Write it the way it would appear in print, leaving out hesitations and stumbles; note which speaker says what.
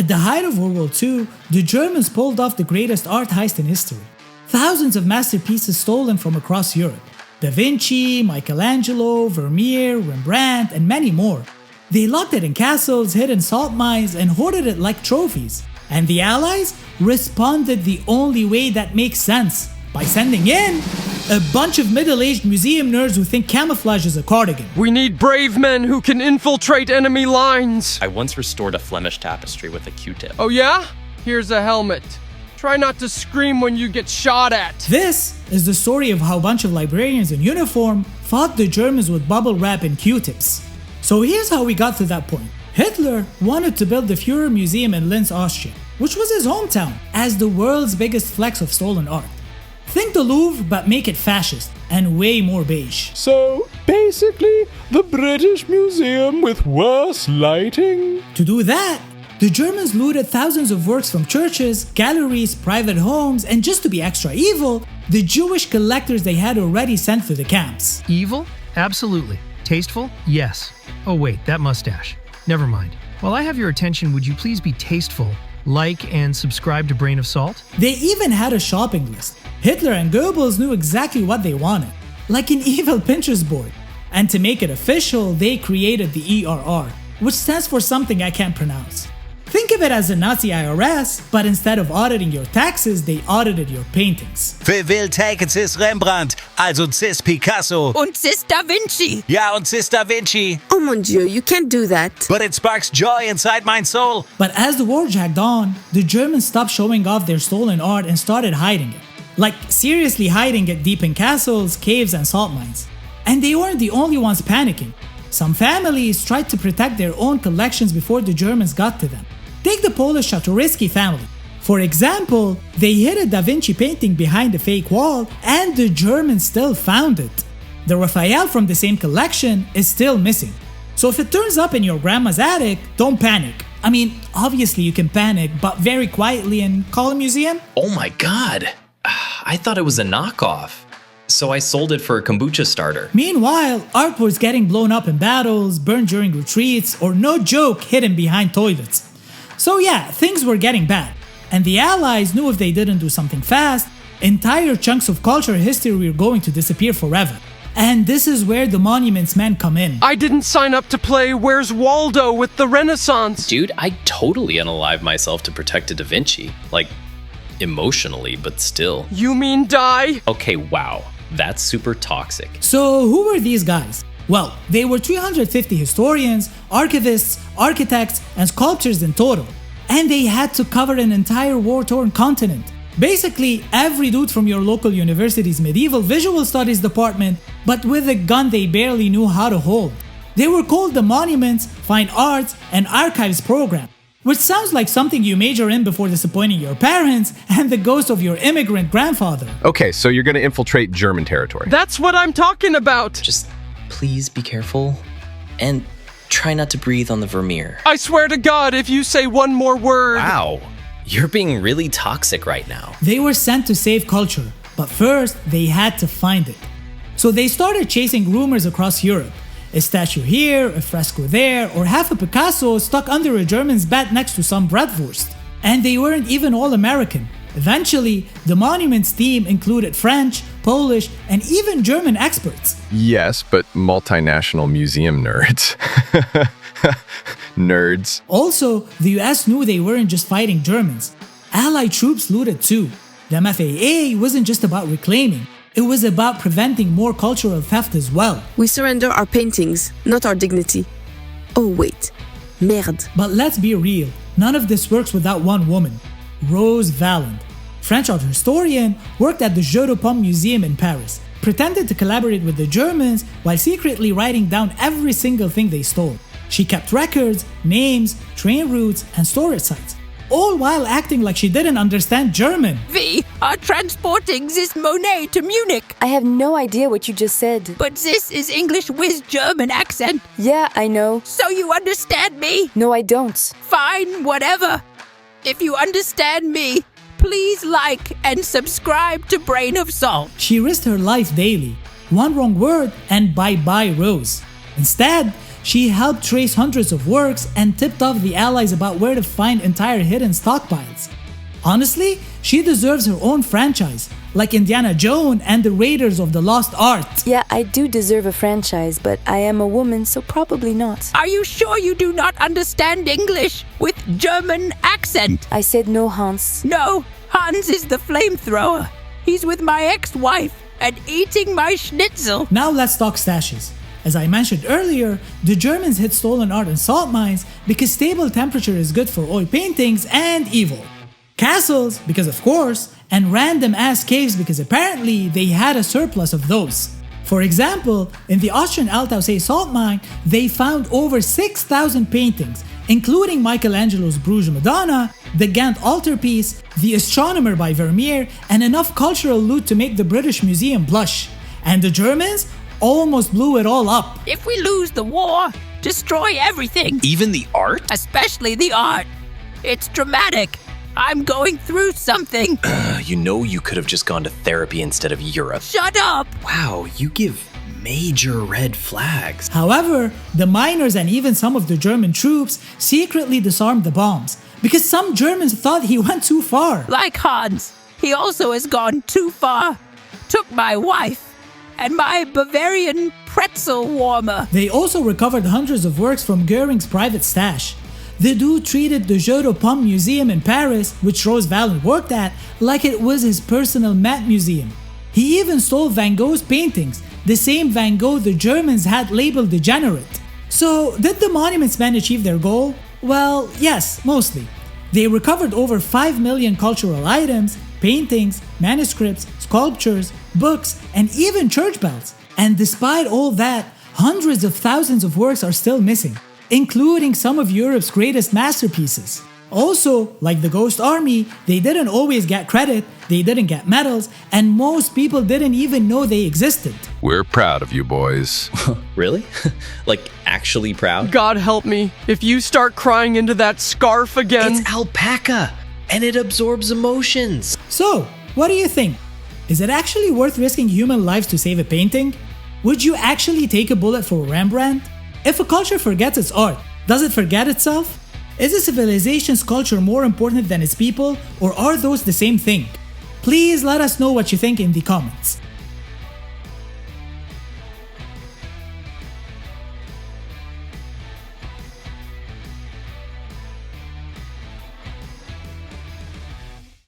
Speaker 1: the height of World War II, the Germans pulled off the greatest art heist in history. Thousands of masterpieces stolen from across Europe. Da Vinci, Michelangelo, Vermeer, Rembrandt, and many more. They locked it in castles, hid in salt mines, and hoarded it like trophies. And the Allies responded the only way that makes sense, by sending in a bunch of middle-aged museum nerds who think camouflage is a cardigan.
Speaker 2: We need brave men who can infiltrate enemy lines.
Speaker 3: I once restored a Flemish tapestry with a Q-tip.
Speaker 2: Oh yeah? Here's a helmet. Try not to scream when you get shot at.
Speaker 1: This is the story of how a bunch of librarians in uniform fought the Germans with bubble wrap and Q-tips. So here's how we got to that point. Hitler wanted to build the Führermuseum in Linz, Austria, which was his hometown, as the world's biggest flex of stolen art. Think the Louvre, but make it fascist and way more beige.
Speaker 4: So, basically, the British Museum with worse lighting?
Speaker 1: To do that, the Germans looted thousands of works from churches, galleries, private homes, and just to be extra evil, the Jewish collectors they had already sent to the camps.
Speaker 5: Evil? Absolutely. Tasteful? Yes. Oh wait, that mustache. Never mind. While I have your attention, would you please be tasteful? Like and subscribe to Brain of Salt?
Speaker 1: They even had a shopping list. Hitler and Goebbels knew exactly what they wanted, like an evil Pinterest board. And to make it official, they created the ERR, which stands for something I can't pronounce. Think of it as a Nazi IRS, but instead of auditing your taxes, they audited your paintings.
Speaker 6: Wer will take cis Rembrandt, also cis Picasso.
Speaker 7: Und cis Da Vinci.
Speaker 6: Ja, und cis Da Vinci.
Speaker 8: Oh mon Dieu, you can't do that.
Speaker 6: But it sparks joy inside my soul.
Speaker 1: But as the war dragged on, the Germans stopped showing off their stolen art and started hiding it. Like, seriously hiding it deep in castles, caves, and salt mines. And they weren't the only ones panicking. Some families tried to protect their own collections before the Germans got to them. Take the Polish Czartoryski family. For example, they hid a Da Vinci painting behind a fake wall, and the Germans still found it. The Raphael from the same collection is still missing. So if it turns up in your grandma's attic, don't panic. I mean, obviously you can panic, but very quietly and call a museum.
Speaker 3: Oh my god! I thought it was a knockoff. So I sold it for a kombucha starter.
Speaker 1: Meanwhile, art was getting blown up in battles, burned during retreats, or no joke, hidden behind toilets. So yeah, things were getting bad. And the Allies knew if they didn't do something fast, entire chunks of cultural history were going to disappear forever. And this is where the monuments men come in.
Speaker 2: I didn't sign up to play Where's Waldo with the Renaissance.
Speaker 3: Dude, I totally unalived myself to protect a Da Vinci. Like, emotionally, but still.
Speaker 2: You mean die?
Speaker 3: Okay, wow. That's super toxic.
Speaker 1: So who were these guys? Well, they were 350 historians, archivists, architects, and sculptors in total. And they had to cover an entire war-torn continent. Basically, every dude from your local university's medieval visual studies department, but with a gun they barely knew how to hold. They were called the Monuments, Fine Arts, and Archives program, which sounds like something you major in before disappointing your parents and the ghost of your immigrant grandfather.
Speaker 4: Okay, so you're gonna infiltrate German territory.
Speaker 2: That's what I'm talking about.
Speaker 3: Just please be careful. And try not to breathe on the Vermeer.
Speaker 2: I swear to God, if you say one more word.
Speaker 3: Wow. You're being really toxic right now.
Speaker 1: They were sent to save culture, but first they had to find it. So they started chasing rumors across Europe. A statue here, a fresco there, or half a Picasso stuck under a German's bed next to some bratwurst. And they weren't even all American. Eventually, the monuments team included French, Polish, and even German experts.
Speaker 4: Yes, but multinational museum nerds. Nerds.
Speaker 1: Also, the US knew they weren't just fighting Germans. Allied troops looted too. The MFAA wasn't just about reclaiming, it was about preventing more cultural theft as well.
Speaker 8: We surrender our paintings, not our dignity. Oh wait, merde.
Speaker 1: But let's be real, none of this works without one woman, Rose Valland. French art historian, worked at the Jeu de Paume museum in Paris, pretended to collaborate with the Germans while secretly writing down every single thing they stole. She kept records, names, train routes, and storage sites, all while acting like she didn't understand German.
Speaker 7: We are transporting this Monet to Munich.
Speaker 9: I have no idea what you just said.
Speaker 7: But this is English with German accent.
Speaker 9: Yeah, I know.
Speaker 7: So you understand me?
Speaker 9: No, I don't.
Speaker 7: Fine, whatever. If you understand me, please like and subscribe to Brain of Salt.
Speaker 1: She risked her life daily. One wrong word and bye-bye Rose. Instead, she helped trace hundreds of works and tipped off the Allies about where to find entire hidden stockpiles. Honestly, she deserves her own franchise, like Indiana Jones and the Raiders of the Lost Art.
Speaker 9: Yeah, I do deserve a franchise, but I am a woman, so probably not.
Speaker 7: Are you sure you do not understand English with German accent?
Speaker 9: I said no, Hans.
Speaker 7: No, Hans is the flamethrower. He's with my ex-wife and eating my schnitzel.
Speaker 1: Now let's talk stashes. As I mentioned earlier, the Germans hid stolen art and salt mines because stable temperature is good for oil paintings and evil. Castles, because of course, and random ass caves because apparently they had a surplus of those. For example, in the Austrian Altaussee salt mine, they found over 6,000 paintings, including Michelangelo's Bruges Madonna, the Ghent altarpiece, the Astronomer by Vermeer, and enough cultural loot to make the British Museum blush. And the Germans almost blew it all up.
Speaker 7: If we lose the war, destroy everything.
Speaker 3: Even the art?
Speaker 7: Especially the art. It's dramatic. I'm going through something.
Speaker 3: You know you could have just gone to therapy instead of Europe.
Speaker 7: Shut up!
Speaker 3: Wow, you give major red flags.
Speaker 1: However, the miners and even some of the German troops secretly disarmed the bombs because some Germans thought he went too far.
Speaker 7: Like Hans, he also has gone too far. Took my wife and my Bavarian pretzel warmer.
Speaker 1: They also recovered hundreds of works from Göring's private stash. The dude treated the Jeu de Paume museum in Paris, which Rose Valland worked at, like it was his personal mat museum. He even stole Van Gogh's paintings, the same Van Gogh the Germans had labeled degenerate. So, did the monuments men achieve their goal? Well, yes, mostly. They recovered over 5 million cultural items, paintings, manuscripts, sculptures, books, and even church bells. And despite all that, hundreds of thousands of works are still missing, including some of Europe's greatest masterpieces. Also, like the Ghost Army, they didn't always get credit, they didn't get medals, and most people didn't even know they existed.
Speaker 4: We're proud of you, boys.
Speaker 3: Really? Like, actually proud?
Speaker 2: God help me if you start crying into that scarf again.
Speaker 3: It's alpaca, and it absorbs emotions.
Speaker 1: So, what do you think? Is it actually worth risking human lives to save a painting? Would you actually take a bullet for Rembrandt? If a culture forgets its art, does it forget itself? Is a civilization's culture more important than its people, or are those the same thing? Please let us know what you think in the comments.